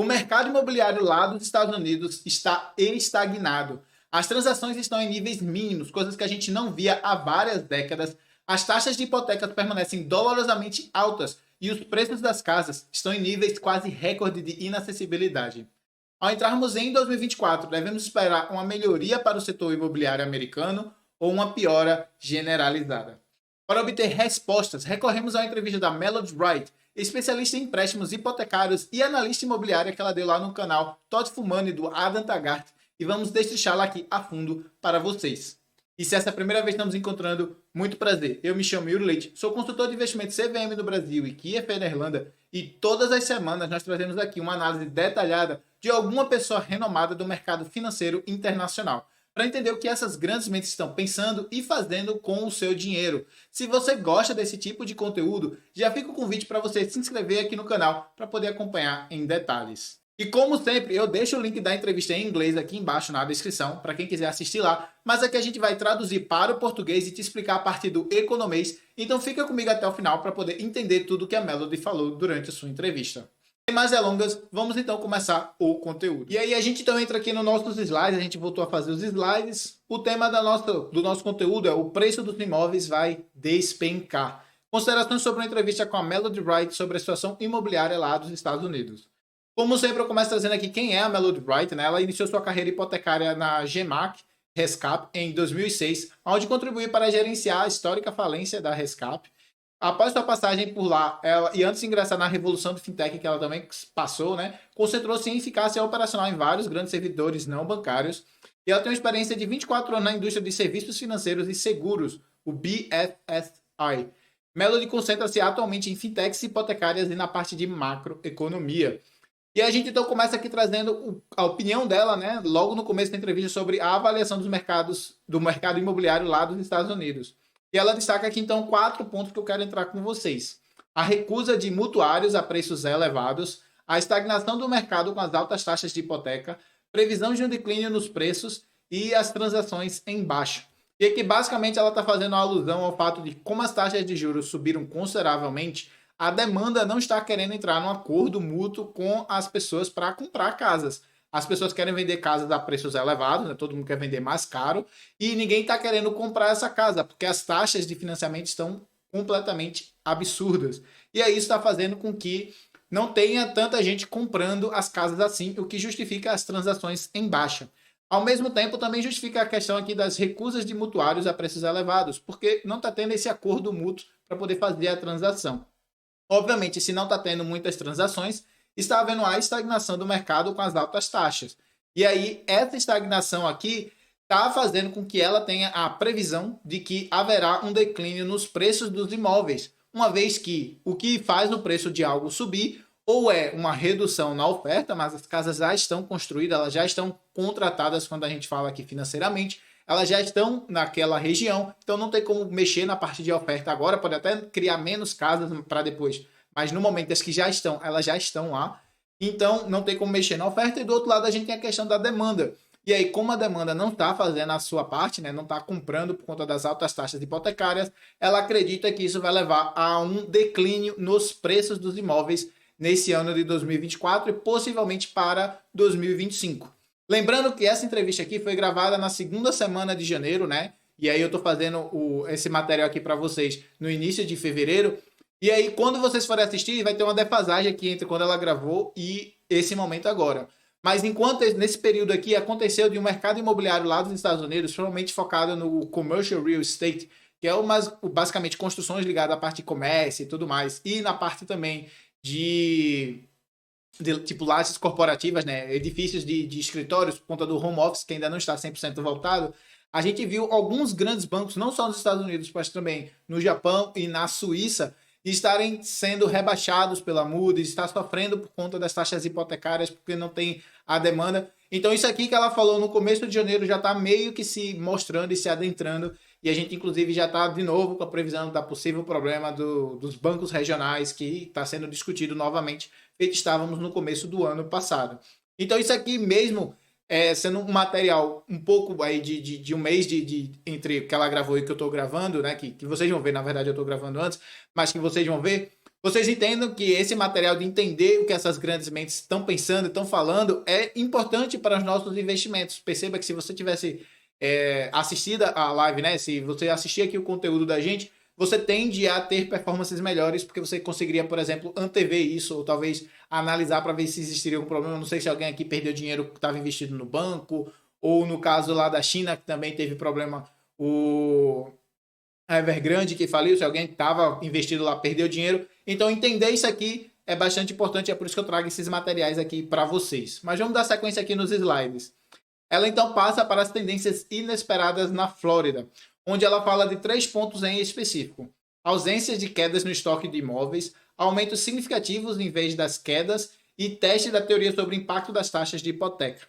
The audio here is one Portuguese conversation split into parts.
O mercado imobiliário lá dos Estados Unidos está estagnado. As transações estão em níveis mínimos, coisas que a gente não via há várias décadas. As taxas de hipotecas permanecem dolorosamente altas e os preços das casas estão em níveis quase recorde de inacessibilidade. Ao entrarmos em 2024, devemos esperar uma melhoria para o setor imobiliário americano ou uma piora generalizada. Para obter respostas, recorremos à entrevista da Melody Wright, especialista em empréstimos hipotecários e analista imobiliária que ela deu lá no canal Todd Fumani do Adam Taggart, e vamos destrinchá-la aqui a fundo para vocês. E se essa é a primeira vez que estamos encontrando, muito prazer. Eu me chamo Yuri Leite, sou consultor de investimento CVM no Brasil e QFE na Irlanda, e todas as semanas nós trazemos aqui uma análise detalhada de alguma pessoa renomada do mercado financeiro internacional, para entender o que essas grandes mentes estão pensando e fazendo com o seu dinheiro. Se você gosta desse tipo de conteúdo, já fica o convite para você se inscrever aqui no canal para poder acompanhar em detalhes. E como sempre, eu deixo o link da entrevista em inglês aqui embaixo na descrição, para quem quiser assistir lá, mas aqui a gente vai traduzir para o português e te explicar a partir do economês, então fica comigo até o final para poder entender tudo que a Melody falou durante a sua entrevista. Sem mais delongas, vamos então começar o conteúdo. E aí a gente então entra aqui nos nossos slides, a gente voltou a fazer os slides. O tema do nosso conteúdo é o preço dos imóveis vai despencar. Considerações sobre a entrevista com a Melody Wright sobre a situação imobiliária lá dos Estados Unidos. Como sempre, eu começo trazendo aqui quem é a Melody Wright, né? Ela iniciou sua carreira hipotecária na GMAC Rescap em 2006, onde contribuiu para gerenciar a histórica falência da Rescap. Após sua passagem por lá, e antes de ingressar na revolução do fintech que ela também passou, né, concentrou-se em eficácia operacional em vários grandes servidores não bancários. E ela tem uma experiência de 24 anos na indústria de serviços financeiros e seguros, o BFSI. Melody concentra-se atualmente em fintechs hipotecárias e na parte de macroeconomia. E a gente então começa aqui trazendo a opinião dela, né, logo no começo da entrevista, sobre a avaliação dos mercados, do mercado imobiliário lá dos Estados Unidos. E ela destaca aqui então 4 pontos que eu quero entrar com vocês. A recusa de mutuários a preços elevados, a estagnação do mercado com as altas taxas de hipoteca, previsão de um declínio nos preços e as transações em baixa. E aqui basicamente ela está fazendo uma alusão ao fato de como as taxas de juros subiram consideravelmente, a demanda não está querendo entrar num acordo mútuo com as pessoas para comprar casas. As pessoas querem vender casas a preços elevados, né? Todo mundo quer vender mais caro, e ninguém está querendo comprar essa casa, porque as taxas de financiamento estão completamente absurdas. E aí isso está fazendo com que não tenha tanta gente comprando as casas assim, o que justifica as transações em baixa. Ao mesmo tempo, também justifica a questão aqui das recusas de mutuários a preços elevados, porque não está tendo esse acordo mútuo para poder fazer a transação. Obviamente, se não está tendo muitas transações, está havendo a estagnação do mercado com as altas taxas. E aí, essa estagnação aqui está fazendo com que ela tenha a previsão de que haverá um declínio nos preços dos imóveis, uma vez que o que faz o preço de algo subir ou é uma redução na oferta, mas as casas já estão construídas, elas já estão contratadas quando a gente fala aqui financeiramente, elas já estão naquela região, então não tem como mexer na parte de oferta agora, pode até criar menos casas para depois, mas no momento as que já estão, elas já estão lá, então não tem como mexer na oferta. E do outro lado a gente tem a questão da demanda. E aí, como a demanda não está fazendo a sua parte, né, não está comprando por conta das altas taxas hipotecárias, ela acredita que isso vai levar a um declínio nos preços dos imóveis nesse ano de 2024 e possivelmente para 2025. Lembrando que essa entrevista aqui foi gravada na segunda semana de janeiro, né? E aí eu estou fazendo esse material aqui para vocês no início de fevereiro. E aí, quando vocês forem assistir, vai ter uma defasagem aqui entre quando ela gravou e esse momento agora. Mas enquanto nesse período aqui aconteceu de um mercado imobiliário lá dos Estados Unidos, provavelmente focado no commercial real estate, que é basicamente construções ligadas à parte de comércio e tudo mais, e na parte também de tipo lajes corporativas, né, edifícios de escritórios por conta do home office, que ainda não está 100% voltado, a gente viu alguns grandes bancos, não só nos Estados Unidos, mas também no Japão e na Suíça, estarem sendo rebaixados pela Moody's, estar sofrendo por conta das taxas hipotecárias, porque não tem a demanda. Então isso aqui que ela falou no começo de janeiro já está meio que se mostrando e se adentrando, e a gente inclusive já está de novo com a previsão da possível problema dos bancos regionais, que está sendo discutido novamente, feito estávamos no começo do ano passado. Então isso aqui mesmo, sendo um material um pouco aí de um mês entre o que ela gravou e o que eu estou gravando, né, que vocês vão ver, na verdade eu estou gravando antes, mas que vocês vão ver, Vocês entendam que esse material de entender o que essas grandes mentes estão pensando, estão falando, é importante para os nossos investimentos. Perceba que se você tivesse assistido a live, né? Se você assistir aqui o conteúdo da gente, você tende a ter performances melhores, porque você conseguiria, por exemplo, antever isso, ou talvez analisar para ver se existiria algum problema. Não sei se alguém aqui perdeu dinheiro que estava investido no banco, ou no caso lá da China, que também teve problema, a Evergrande que faliu, se alguém estava investido lá perdeu dinheiro. Então, entender isso aqui é bastante importante, é por isso que eu trago esses materiais aqui para vocês. Mas vamos dar sequência aqui nos slides. Ela então passa para as tendências inesperadas na Flórida, onde ela fala de 3 pontos em específico: ausência de quedas no estoque de imóveis, aumentos significativos em vez das quedas e teste da teoria sobre o impacto das taxas de hipoteca.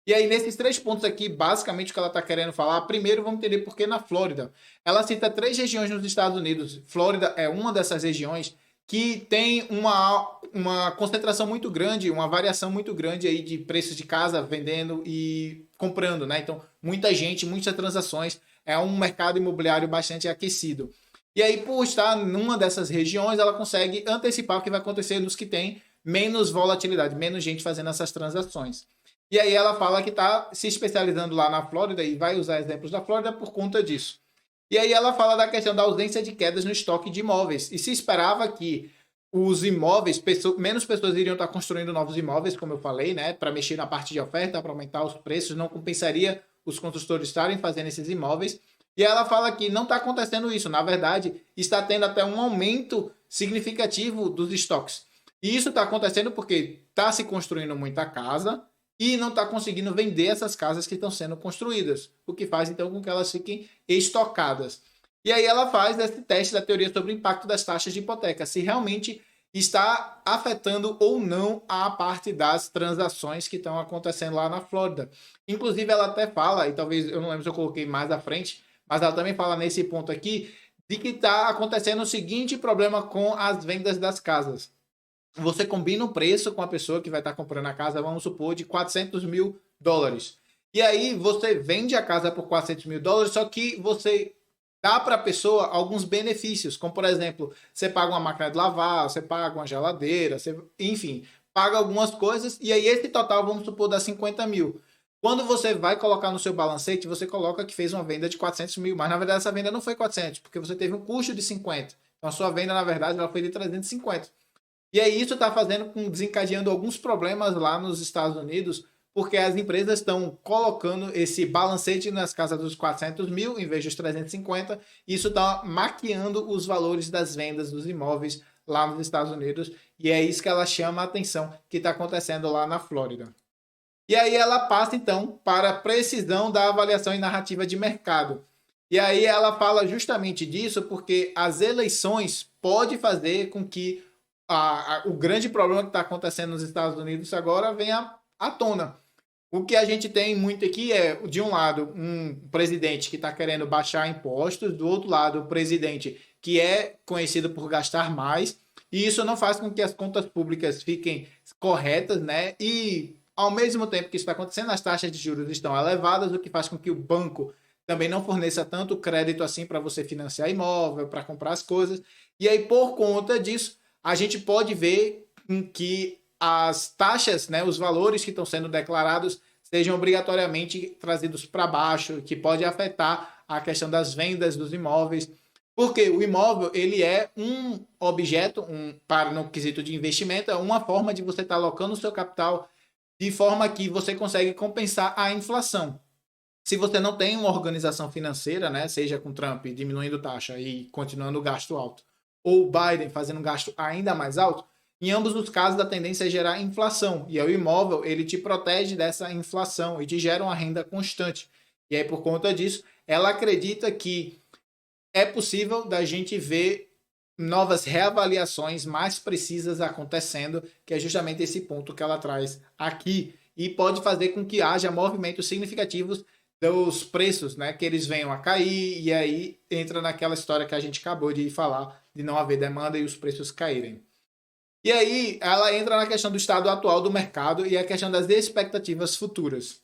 E aí, nesses 3 pontos aqui, basicamente o que ela está querendo falar, primeiro vamos entender por que na Flórida. Ela cita 3 regiões nos Estados Unidos. Flórida é uma dessas regiões que tem uma concentração muito grande, uma variação muito grande aí de preços de casa vendendo e comprando, né? Então, muita gente, muitas transações, é um mercado imobiliário bastante aquecido. E aí, por estar numa dessas regiões, ela consegue antecipar o que vai acontecer nos que tem menos volatilidade, menos gente fazendo essas transações. E aí ela fala que está se especializando lá na Flórida e vai usar exemplos da Flórida por conta disso. E aí ela fala da questão da ausência de quedas no estoque de imóveis. E se esperava que os imóveis, menos pessoas iriam estar construindo novos imóveis, como eu falei, né? Para mexer na parte de oferta, para aumentar os preços, não compensaria os construtores estarem fazendo esses imóveis. E ela fala que não está acontecendo isso. Na verdade, está tendo até um aumento significativo dos estoques. E isso está acontecendo porque está se construindo muita casa e não está conseguindo vender essas casas que estão sendo construídas, o que faz então com que elas fiquem estocadas. E aí ela faz esse teste da teoria sobre o impacto das taxas de hipoteca, se realmente está afetando ou não a parte das transações que estão acontecendo lá na Flórida. Inclusive ela até fala, e talvez eu não lembro se eu coloquei mais à frente, mas ela também fala nesse ponto aqui, de que está acontecendo o seguinte problema com as vendas das casas. Você combina o preço com a pessoa que vai estar comprando a casa, vamos supor, de 400 mil dólares. E aí você vende a casa por 400 mil dólares, só que você dá para a pessoa alguns benefícios, como por exemplo, você paga uma máquina de lavar, você paga uma geladeira, enfim, paga algumas coisas, e aí esse total, vamos supor, dá 50 mil. Quando você vai colocar no seu balancete, você coloca que fez uma venda de 400 mil, mas na verdade essa venda não foi 400, porque você teve um custo de 50. Então a sua venda, na verdade, ela foi de 350. E aí isso está desencadeando alguns problemas lá nos Estados Unidos, porque as empresas estão colocando esse balancete nas casas dos 400 mil em vez dos 350. E isso está maquiando os valores das vendas dos imóveis lá nos Estados Unidos. E é isso que ela chama a atenção que está acontecendo lá na Flórida. E aí ela passa então para a precisão da avaliação e narrativa de mercado. E aí ela fala justamente disso porque as eleições podem fazer com que o grande problema que está acontecendo nos Estados Unidos agora vem à tona. O que a gente tem muito aqui é, de um lado, um presidente que está querendo baixar impostos, do outro lado, o presidente que é conhecido por gastar mais, e isso não faz com que as contas públicas fiquem corretas, né? E, ao mesmo tempo que isso está acontecendo, as taxas de juros estão elevadas, o que faz com que o banco também não forneça tanto crédito assim para você financiar imóvel, para comprar as coisas. E aí, por conta disso, a gente pode ver que as taxas, né, os valores que estão sendo declarados sejam obrigatoriamente trazidos para baixo, que pode afetar a questão das vendas dos imóveis, porque o imóvel ele é um objeto, para no quesito de investimento, é uma forma de você estar alocando o seu capital de forma que você consegue compensar a inflação. Se você não tem uma organização financeira, né, seja com Trump diminuindo taxa e continuando o gasto alto, ou Biden fazendo um gasto ainda mais alto, em ambos os casos a tendência é gerar inflação. E aí o imóvel ele te protege dessa inflação e te gera uma renda constante. E aí por conta disso, ela acredita que é possível da gente ver novas reavaliações mais precisas acontecendo, que é justamente esse ponto que ela traz aqui. E pode fazer com que haja movimentos significativos dos preços, né, que eles venham a cair, e aí entra naquela história que a gente acabou de falar, de não haver demanda e os preços caírem. E aí ela entra na questão do estado atual do mercado e a questão das expectativas futuras.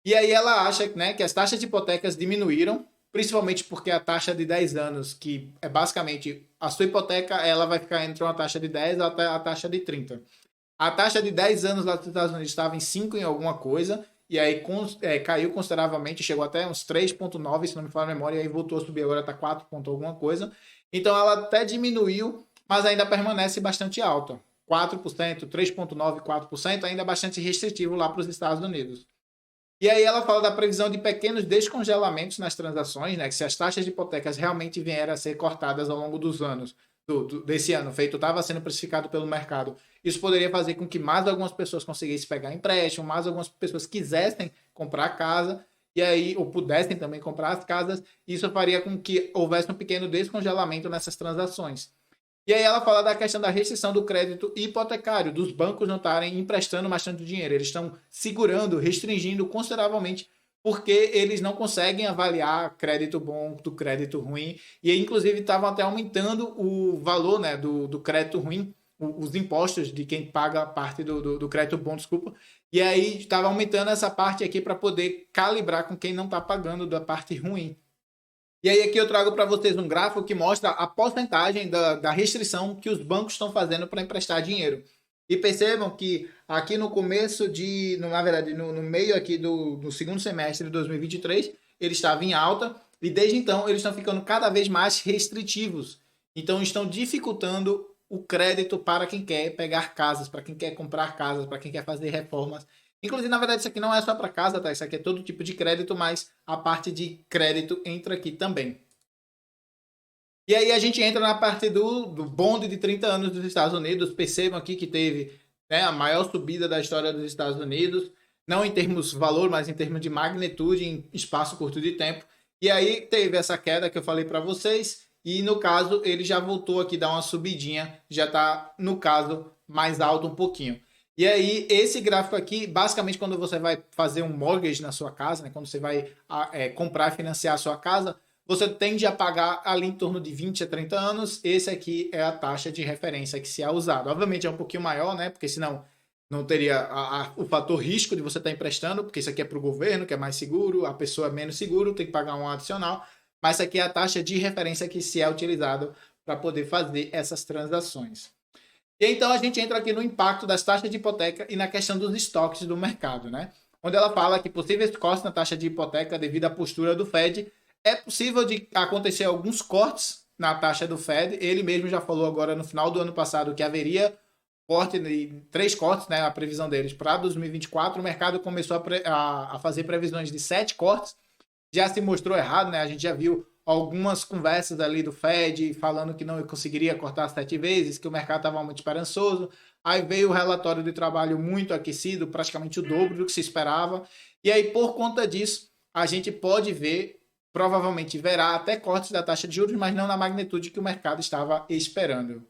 E aí ela acha, né, que as taxas de hipotecas diminuíram, principalmente porque a taxa de 10 anos, que é basicamente a sua hipoteca, ela vai ficar entre uma taxa de 10 até a taxa de 30. A taxa de 10 anos lá dos Estados Unidos estava em 5 em alguma coisa, e aí caiu consideravelmente, chegou até uns 3,9, se não me falha a memória, e aí voltou a subir, agora está 4 ponto alguma coisa. Então ela até diminuiu, mas ainda permanece bastante alta. 4%, 3,9%, 4%, ainda bastante restritivo lá para os Estados Unidos. E aí ela fala da previsão de pequenos descongelamentos nas transações, né? Que se as taxas de hipotecas realmente vierem a ser cortadas ao longo dos anos, desse ano, feito estava sendo precificado pelo mercado, isso poderia fazer com que mais algumas pessoas conseguissem pegar empréstimo, mais algumas pessoas quisessem comprar casa, e aí, ou pudessem também comprar as casas, isso faria com que houvesse um pequeno descongelamento nessas transações. E aí ela fala da questão da restrição do crédito hipotecário, dos bancos não estarem emprestando mais tanto dinheiro. Eles estão segurando, restringindo consideravelmente, porque eles não conseguem avaliar crédito bom do crédito ruim. E inclusive estavam até aumentando o valor, né, do crédito ruim, os impostos de quem paga a parte do crédito bom, desculpa. E aí estava aumentando essa parte aqui para poder calibrar com quem não está pagando da parte ruim. E aí aqui eu trago para vocês um gráfico que mostra a porcentagem da restrição que os bancos estão fazendo para emprestar dinheiro. E percebam que aqui no começo na verdade, no meio aqui do segundo semestre de 2023, ele estava em alta e desde então eles estão ficando cada vez mais restritivos. Então estão dificultando o crédito para quem quer pegar casas, para quem quer comprar casas, para quem quer fazer reformas. Inclusive, na verdade, isso aqui não é só para casa, tá? Isso aqui é todo tipo de crédito, mas a parte de crédito entra aqui também. E aí a gente entra na parte do bonde de 30 anos dos Estados Unidos. Percebam aqui que teve, né, a maior subida da história dos Estados Unidos, não em termos de valor, mas em termos de magnitude em espaço curto de tempo. E aí teve essa queda que eu falei para vocês, e no caso ele já voltou aqui a dar uma subidinha, já está, no caso, mais alto um pouquinho. E aí, esse gráfico aqui, basicamente, quando você vai fazer um mortgage na sua casa, né, quando você vai comprar e financiar a sua casa, você tende a pagar ali em torno de 20 a 30 anos. Esse aqui é a taxa de referência que se é usada. Obviamente é um pouquinho maior, né? Porque senão não teria o fator risco de você estar emprestando, porque isso aqui é para o governo, que é mais seguro, a pessoa é menos seguro, tem que pagar um adicional. Mas essa aqui é a taxa de referência que se é utilizado para poder fazer essas transações. E então a gente entra aqui no impacto das taxas de hipoteca e na questão dos estoques do mercado, né? Onde ela fala que possíveis cortes na taxa de hipoteca devido à postura do Fed. É possível de acontecer alguns cortes na taxa do Fed. Ele mesmo já falou agora no final do ano passado que haveria corte, 3 cortes, né? A previsão deles para 2024. O mercado começou a fazer previsões de 7 cortes. Já se mostrou errado, né? A gente já viu algumas conversas ali do Fed falando que não conseguiria cortar 7 vezes, que o mercado estava muito esperançoso. Aí veio o relatório de trabalho muito aquecido, praticamente o dobro do que se esperava. E aí, por conta disso, a gente pode ver, provavelmente verá até cortes da taxa de juros, mas não na magnitude que o mercado estava esperando.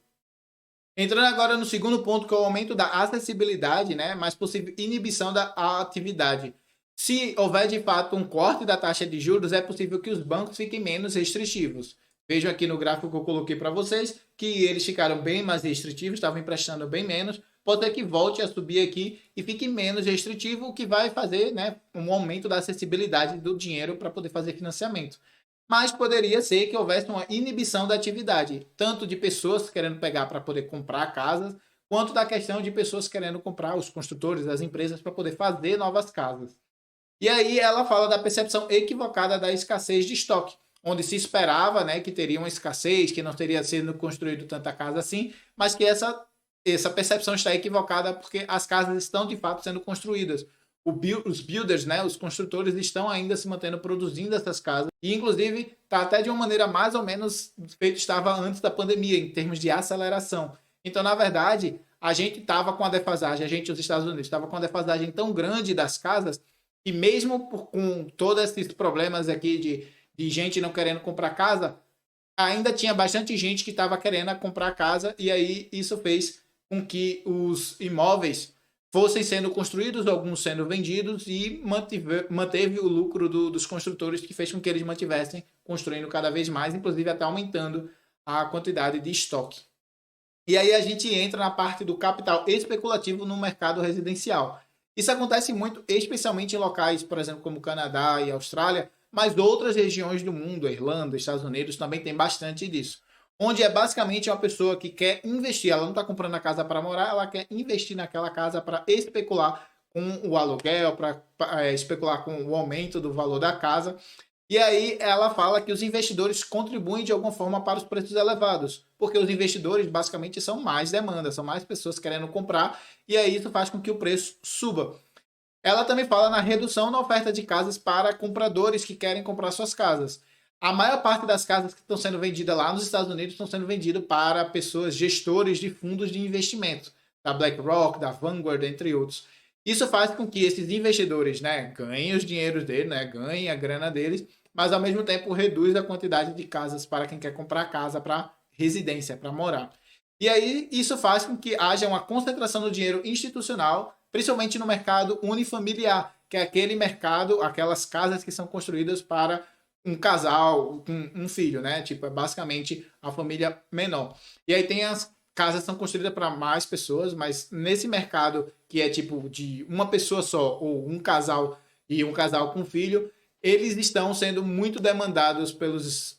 Entrando agora no segundo ponto, que é o aumento da acessibilidade, né? Mais possível inibição da atividade. Se houver de fato um corte da taxa de juros, é possível que os bancos fiquem menos restritivos. Vejam aqui no gráfico que eu coloquei para vocês que eles ficaram bem mais restritivos, estavam emprestando bem menos. Pode ser que volte a subir aqui e fique menos restritivo, o que vai fazer, né, um aumento da acessibilidade do dinheiro para poder fazer financiamento. Mas poderia ser que houvesse uma inibição da atividade, tanto de pessoas querendo pegar para poder comprar casas, quanto da questão de pessoas querendo comprar, os construtores, as empresas, para poder fazer novas casas. E aí ela fala da percepção equivocada da escassez de estoque, onde se esperava, né, que teria uma escassez, que não teria sido construído tanta casa assim, mas que essa percepção está equivocada porque as casas estão de fato sendo construídas. Os builders, né, os construtores estão ainda se mantendo produzindo essas casas e inclusive está até de uma maneira mais ou menos feito estava antes da pandemia em termos de aceleração. Então, na verdade, a gente estava com a defasagem, os Estados Unidos, estava com a defasagem tão grande das casas que mesmo com todos esses problemas aqui de gente não querendo comprar casa, ainda tinha bastante gente que estava querendo comprar casa e aí isso fez com que os imóveis fossem sendo construídos, alguns sendo vendidos e manteve o lucro dos construtores, que fez com que eles mantivessem construindo cada vez mais, inclusive até aumentando a quantidade de estoque. E aí a gente entra na parte do capital especulativo no mercado residencial. Isso acontece muito, especialmente em locais, por exemplo, como Canadá e Austrália, mas outras regiões do mundo, Irlanda, Estados Unidos, também tem bastante disso. Onde é basicamente uma pessoa que quer investir, ela não está comprando a casa para morar, ela quer investir naquela casa para especular com o aluguel, para especular com o aumento do valor da casa. E aí ela fala que os investidores contribuem de alguma forma para os preços elevados, porque os investidores basicamente são mais demanda, são mais pessoas querendo comprar, e aí isso faz com que o preço suba. Ela também fala na redução na oferta de casas para compradores que querem comprar suas casas. A maior parte das casas que estão sendo vendidas lá nos Estados Unidos estão sendo vendidas para pessoas, gestores de fundos de investimento, da BlackRock, da Vanguard, entre outros. Isso faz com que esses investidores, né, ganhem os dinheiros deles, né, ganhem a grana deles, mas ao mesmo tempo reduz a quantidade de casas para quem quer comprar casa para residência, para morar. E aí isso faz com que haja uma concentração do dinheiro institucional, principalmente no mercado unifamiliar, que é aquele mercado, aquelas casas que são construídas para um casal, um filho, né? Tipo, é basicamente a família menor. E aí tem as casas que são construídas para mais pessoas, mas nesse mercado que é tipo de uma pessoa só, ou um casal e um casal com filho, eles estão sendo muito demandados pelos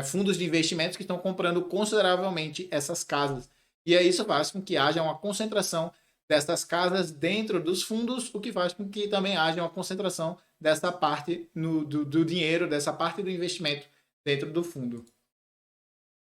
fundos de investimentos que estão comprando consideravelmente essas casas. E aí isso faz com que haja uma concentração dessas casas dentro dos fundos, o que faz com que também haja uma concentração dessa parte do dinheiro, dessa parte do investimento dentro do fundo.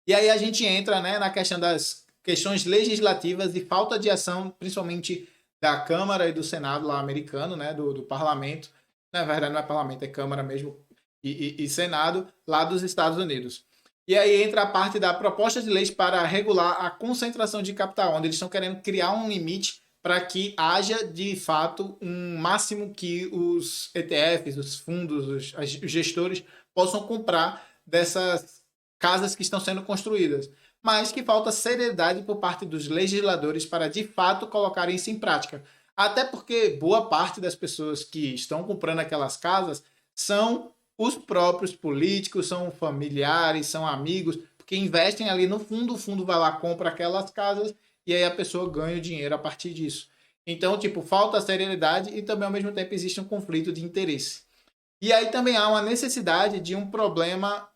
E aí a gente entra, né, na questão das questões legislativas e falta de ação, principalmente da Câmara e do Senado lá americano, né, do parlamento. Na verdade não é parlamento, é Câmara mesmo, e Senado lá dos Estados Unidos. E aí entra a parte da proposta de leis para regular a concentração de capital, onde eles estão querendo criar um limite para que haja, de fato, um máximo que os ETFs, os fundos, os gestores possam comprar dessas casas que estão sendo construídas. Mas que falta seriedade por parte dos legisladores para, de fato, colocarem isso em prática. Até porque boa parte das pessoas que estão comprando aquelas casas são os próprios políticos, são familiares, são amigos, porque investem ali no fundo, o fundo vai lá, compra aquelas casas e aí a pessoa ganha o dinheiro a partir disso. Então, tipo, falta serenidade e também, ao mesmo tempo, existe um conflito de interesse. E aí também há uma necessidade de um problema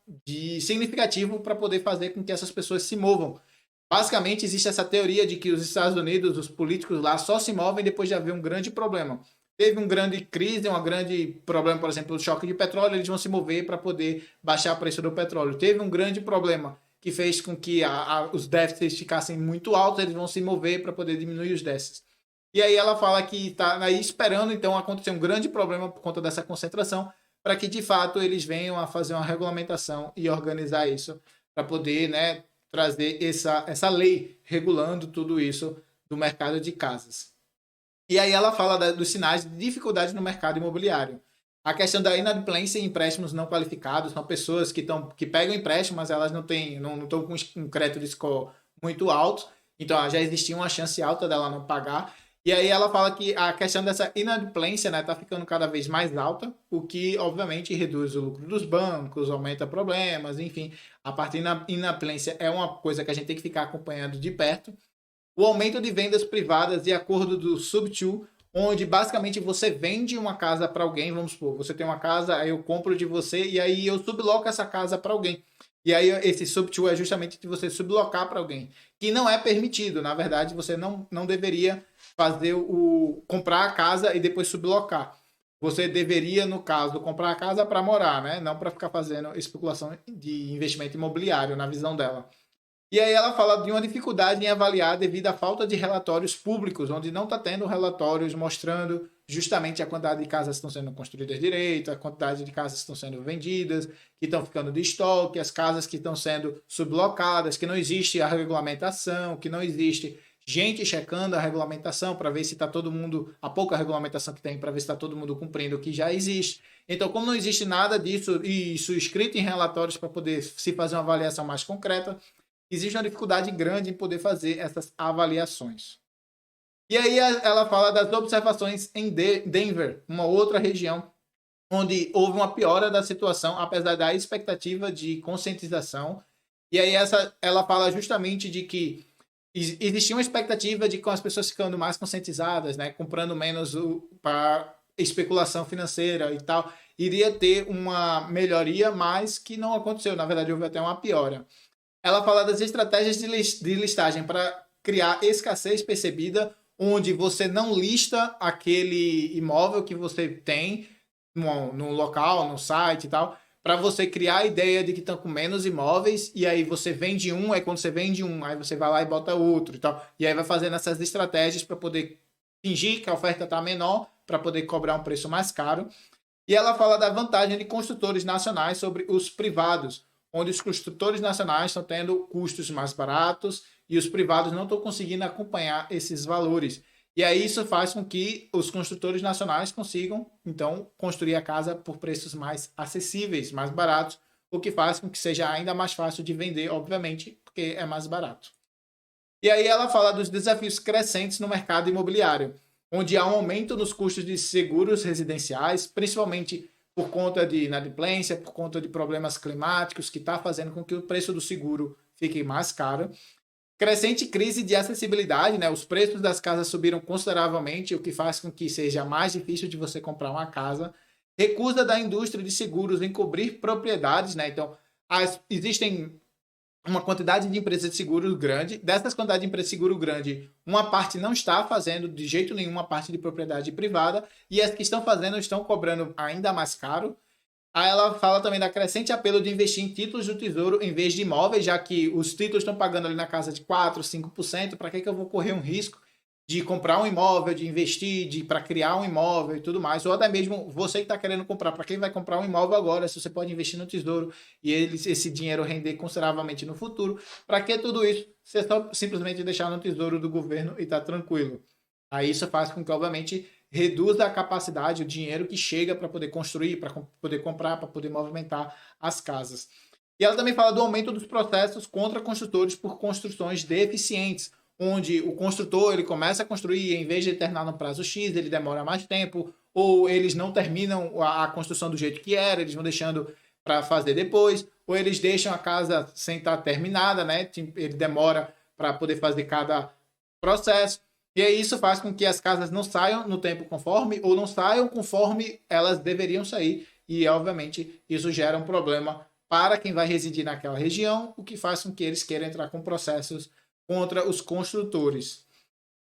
significativo para poder fazer com que essas pessoas se movam. Basicamente, existe essa teoria de que os Estados Unidos, os políticos lá, só se movem depois de haver um grande problema. Teve uma grande crise, um grande problema, por exemplo, do choque de petróleo, eles vão se mover para poder baixar o preço do petróleo. Teve um grande problema que fez com que os déficits ficassem muito altos, eles vão se mover para poder diminuir os déficits. E aí ela fala que está aí esperando, então, acontecer um grande problema por conta dessa concentração, para que, de fato, eles venham a fazer uma regulamentação e organizar isso, para poder, né, trazer essa lei regulando tudo isso do mercado de casas. E aí ela fala dos sinais de dificuldade no mercado imobiliário. A questão da inadimplência em empréstimos não qualificados, são pessoas que pegam empréstimo, mas elas não estão com um crédito de score muito alto, então já existia uma chance alta dela não pagar. E aí ela fala que a questão dessa inadimplência, né, tá ficando cada vez mais alta, o que obviamente reduz o lucro dos bancos, aumenta problemas, enfim. A parte da inadimplência é uma coisa que a gente tem que ficar acompanhando de perto. O aumento de vendas privadas de acordo do Sub-2, onde basicamente você vende uma casa para alguém, vamos supor, você tem uma casa, aí eu compro de você e aí eu subloco essa casa para alguém. E aí esse Sub-2 é justamente de você sublocar para alguém, que não é permitido. Na verdade, você não deveria fazer comprar a casa e depois sublocar. Você deveria, no caso, comprar a casa para morar, né? Não para ficar fazendo especulação de investimento imobiliário, na visão dela. E aí ela fala de uma dificuldade em avaliar devido à falta de relatórios públicos, onde não está tendo relatórios mostrando justamente a quantidade de casas que estão sendo construídas direito, a quantidade de casas que estão sendo vendidas, que estão ficando de estoque, as casas que estão sendo sublocadas, que não existe a regulamentação, que não existe gente checando a regulamentação para ver se está todo mundo, a pouca regulamentação que tem, para ver se está todo mundo cumprindo o que já existe. Então, como não existe nada disso, e isso escrito em relatórios para poder se fazer uma avaliação mais concreta, existe uma dificuldade grande em poder fazer essas avaliações. E aí ela fala das observações em Denver, uma outra região, onde houve uma piora da situação, apesar da expectativa de conscientização. E aí ela fala justamente de que existia uma expectativa de com as pessoas ficando mais conscientizadas, né, comprando menos para especulação financeira e tal, iria ter uma melhoria, mas que não aconteceu. Na verdade, houve até uma piora. Ela fala das estratégias de listagem para criar escassez percebida, onde você não lista aquele imóvel que você tem no local, no site e tal, para você criar a ideia de que estão com menos imóveis, e aí você vende um, aí quando você vende um, aí você vai lá e bota outro e tal. E aí vai fazendo essas estratégias para poder fingir que a oferta está menor, para poder cobrar um preço mais caro. E ela fala da vantagem de construtores nacionais sobre os privados, onde os construtores nacionais estão tendo custos mais baratos e os privados não estão conseguindo acompanhar esses valores. E aí isso faz com que os construtores nacionais consigam, então, construir a casa por preços mais acessíveis, mais baratos, o que faz com que seja ainda mais fácil de vender, obviamente, porque é mais barato. E aí ela fala dos desafios crescentes no mercado imobiliário, onde há um aumento nos custos de seguros residenciais, principalmente por conta de inadimplência, por conta de problemas climáticos, que está fazendo com que o preço do seguro fique mais caro. Crescente crise de acessibilidade, né? Os preços das casas subiram consideravelmente, o que faz com que seja mais difícil de você comprar uma casa. Recusa da indústria de seguros em cobrir propriedades, né? Então, existem uma quantidade de empresas de seguro grande. Dessas quantidades de empresas de seguro grande, uma parte não está fazendo de jeito nenhum uma parte de propriedade privada, e as que estão fazendo estão cobrando ainda mais caro. Aí ela fala também da crescente apelo de investir em títulos do Tesouro em vez de imóveis, já que os títulos estão pagando ali na casa de 4, 5%. Para que eu vou correr um risco de comprar um imóvel, de investir, para criar um imóvel e tudo mais? Ou até mesmo você que está querendo comprar, para quem vai comprar um imóvel agora, se você pode investir no Tesouro e esse dinheiro render consideravelmente no futuro, para que tudo isso? Você só simplesmente deixar no Tesouro do governo e tá tranquilo. Aí isso faz com que, obviamente, reduza a capacidade, o dinheiro que chega para poder construir, para poder comprar, para poder movimentar as casas. E ela também fala do aumento dos processos contra construtores por construções deficientes, onde o construtor ele começa a construir e em vez de terminar no prazo X, ele demora mais tempo, ou eles não terminam a construção do jeito que era, eles vão deixando para fazer depois, ou eles deixam a casa sem estar terminada, né? Ele demora para poder fazer cada processo. E aí isso faz com que as casas não saiam no tempo conforme ou não saiam conforme elas deveriam sair. E, obviamente, isso gera um problema para quem vai residir naquela região, o que faz com que eles queiram entrar com processos contra os construtores.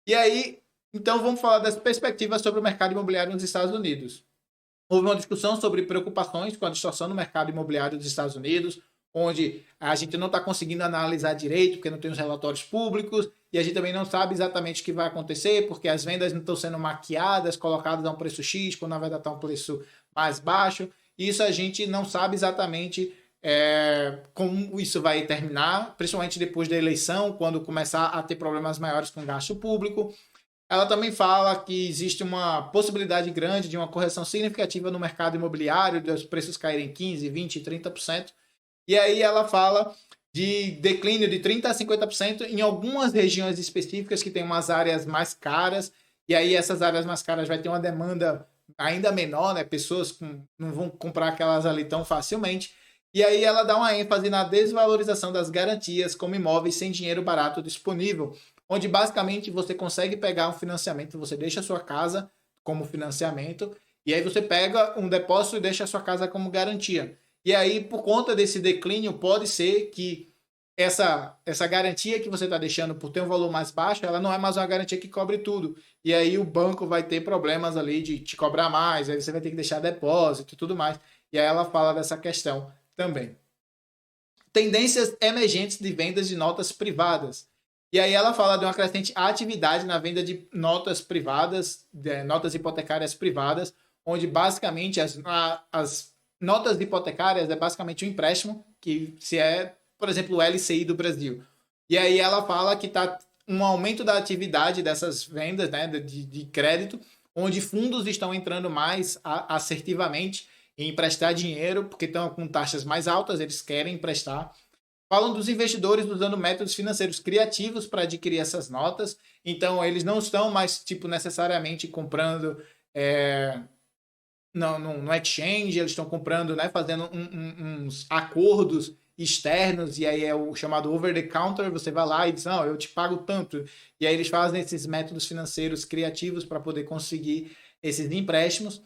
E aí, então, vamos falar das perspectivas sobre o mercado imobiliário nos Estados Unidos. Houve uma discussão sobre preocupações com a distorção no mercado imobiliário dos Estados Unidos, onde a gente não está conseguindo analisar direito, porque não tem os relatórios públicos, e a gente também não sabe exatamente o que vai acontecer, porque as vendas não estão sendo maquiadas, colocadas a um preço X, quando na verdade está um preço mais baixo. Isso a gente não sabe exatamente como isso vai terminar, principalmente depois da eleição, quando começar a ter problemas maiores com gasto público. Ela também fala que existe uma possibilidade grande de uma correção significativa no mercado imobiliário, dos preços caírem 15%, 20%, 30%. E aí ela fala de declínio de 30% a 50% em algumas regiões específicas que tem umas áreas mais caras, e aí essas áreas mais caras vai ter uma demanda ainda menor, né? Pessoas não vão comprar aquelas ali tão facilmente. E aí ela dá uma ênfase na desvalorização das garantias como imóveis sem dinheiro barato disponível, onde basicamente você consegue pegar um financiamento, você deixa a sua casa como financiamento, e aí você pega um depósito e deixa a sua casa como garantia. E aí, por conta desse declínio, pode ser que essa garantia que você está deixando por ter um valor mais baixo, ela não é mais uma garantia que cobre tudo. E aí o banco vai ter problemas ali de te cobrar mais, aí você vai ter que deixar depósito e tudo mais. E aí ela fala dessa questão também. Tendências emergentes de vendas de notas privadas. E aí ela fala de uma crescente atividade na venda de notas privadas, de notas hipotecárias privadas, onde basicamente as notas hipotecárias é basicamente um empréstimo, que se é, por exemplo, o LCI do Brasil. E aí ela fala que está um aumento da atividade dessas vendas, né, de crédito, onde fundos estão entrando mais assertivamente em emprestar dinheiro, porque estão com taxas mais altas, eles querem emprestar. Falam dos investidores usando métodos financeiros criativos para adquirir essas notas. Então, eles não estão mais necessariamente comprando no exchange, eles estão comprando, né, fazendo uns acordos externos, e aí é o chamado over the counter, você vai lá e diz, não, eu te pago tanto. E aí eles fazem esses métodos financeiros criativos para poder conseguir esses empréstimos.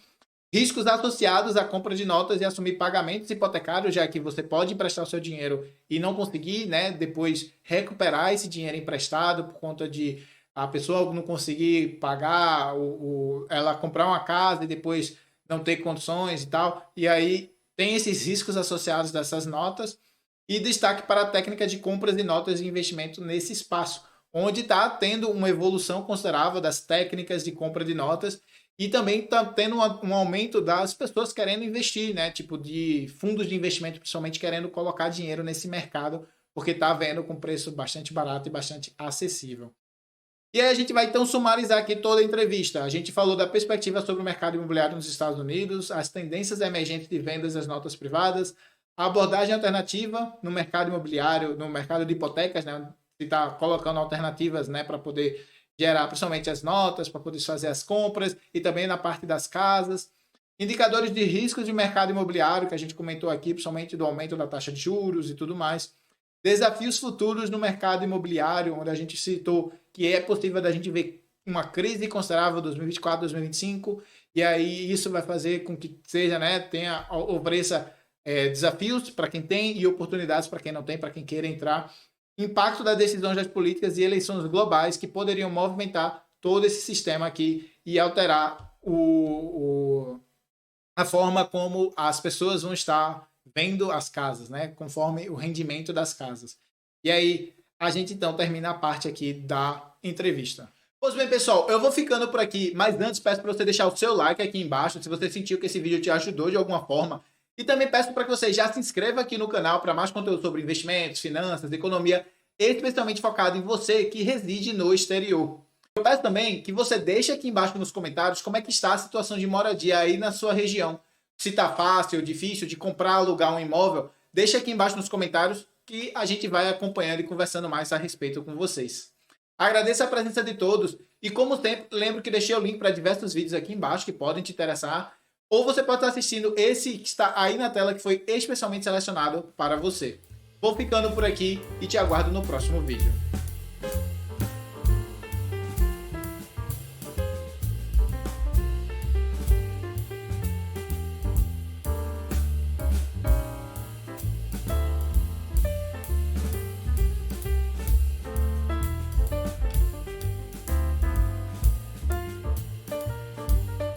Riscos associados à compra de notas e assumir pagamentos hipotecários, já que você pode emprestar o seu dinheiro e não conseguir, né, depois recuperar esse dinheiro emprestado por conta de a pessoa não conseguir pagar, ela comprar uma casa e depois não ter condições e tal. E aí tem esses riscos associados dessas notas. E destaque para a técnica de compras de notas de investimento nesse espaço, onde está tendo uma evolução considerável das técnicas de compra de notas e também está tendo um aumento das pessoas querendo investir, né? Tipo de fundos de investimento, principalmente querendo colocar dinheiro nesse mercado, porque está vendo com preço bastante barato e bastante acessível. E aí a gente vai então sumarizar aqui toda a entrevista. A gente falou da perspectiva sobre o mercado imobiliário nos Estados Unidos, as tendências emergentes de vendas das notas privadas, a abordagem alternativa no mercado imobiliário, no mercado de hipotecas, né? Se está colocando alternativas, né, para poder gerar principalmente as notas, para poder fazer as compras e também na parte das casas. Indicadores de riscos de mercado imobiliário, que a gente comentou aqui, principalmente do aumento da taxa de juros e tudo mais. Desafios futuros no mercado imobiliário, onde a gente citou que é possível da gente ver uma crise considerável 2024, 2025, e aí isso vai fazer com que seja, né, ofereça desafios para quem tem e oportunidades para quem não tem, para quem queira entrar. Impacto das decisões das políticas e eleições globais que poderiam movimentar todo esse sistema aqui e alterar a forma como as pessoas vão estar vendo as casas, né? Conforme o rendimento das casas. E aí, a gente então termina a parte aqui da entrevista. Pois bem, pessoal, eu vou ficando por aqui, mas antes peço para você deixar o seu like aqui embaixo, se você sentiu que esse vídeo te ajudou de alguma forma. E também peço para que você já se inscreva aqui no canal para mais conteúdo sobre investimentos, finanças, economia, especialmente focado em você que reside no exterior. Eu peço também que você deixe aqui embaixo nos comentários como é que está a situação de moradia aí na sua região. Se está fácil ou difícil de comprar, alugar um imóvel, deixa aqui embaixo nos comentários que a gente vai acompanhando e conversando mais a respeito com vocês. Agradeço a presença de todos e, como sempre, lembro que deixei o link para diversos vídeos aqui embaixo que podem te interessar, ou você pode estar assistindo esse que está aí na tela que foi especialmente selecionado para você. Vou ficando por aqui e te aguardo no próximo vídeo.